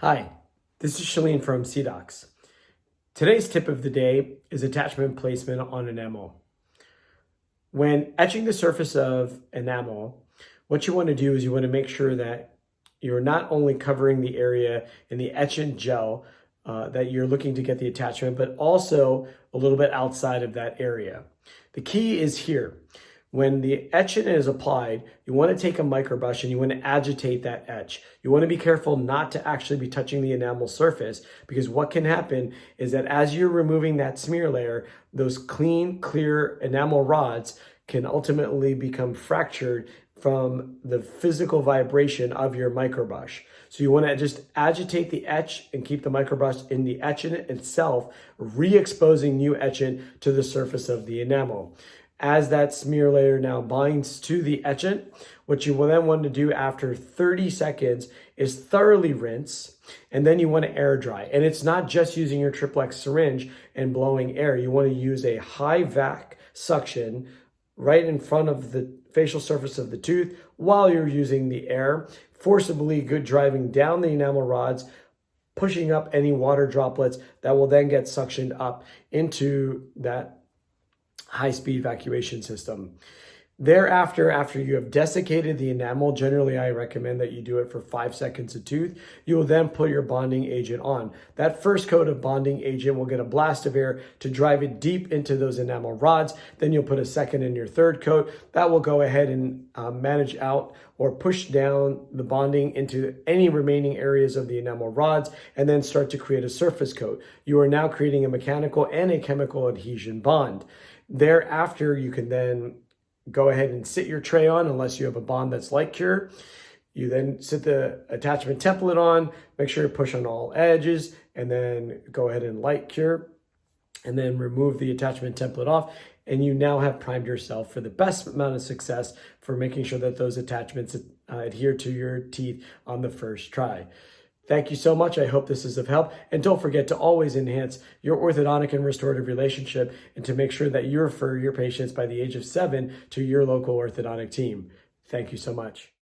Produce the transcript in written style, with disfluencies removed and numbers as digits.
Hi, this is Shalene from CDOCS. Today's tip of the day is attachment placement on enamel. When etching the surface of enamel, what you want to do is you want to make sure that you're not only covering the area in the etchant gel that you're looking to get the attachment, but also a little bit outside of that area. The key is here. When the etchant is applied, you want to take a microbrush and you want to agitate that etch. You want to be careful not to actually be touching the enamel surface, because what can happen is that as you're removing that smear layer, those clean, clear enamel rods can ultimately become fractured from the physical vibration of your microbrush. So you want to just agitate the etch and keep the microbrush in the etchant itself, re-exposing new etchant to the surface of the enamel. As that smear layer now binds to the etchant, what you will then want to do after 30 seconds is thoroughly rinse, and then you want to air dry. And it's not just using your triplex syringe and blowing air. You want to use a high vac suction right in front of the facial surface of the tooth while you're using the air, forcibly driving down the enamel rods, pushing up any water droplets that will then get suctioned up into that high-speed evacuation system. Thereafter, after you have desiccated the enamel, generally I recommend that you do it for 5 seconds a tooth, you will then put your bonding agent on. That first coat of bonding agent will get a blast of air to drive it deep into those enamel rods. Then you'll put a second and your third coat. That will go ahead and manage out or push down the bonding into any remaining areas of the enamel rods, and then start to create a surface coat. You are now creating a mechanical and a chemical adhesion bond. Thereafter, you can then go ahead and sit your tray on, unless you have a bond that's light cure. You then sit the attachment template on, make sure you push on all edges, and then go ahead and light cure, and then remove the attachment template off. And you now have primed yourself for the best amount of success for making sure that those attachments adhere to your teeth on the first try. Thank you so much. I hope this is of help. And don't forget to always enhance your orthodontic and restorative relationship, and to make sure that you refer your patients by the age of 7 to your local orthodontic team. Thank you so much.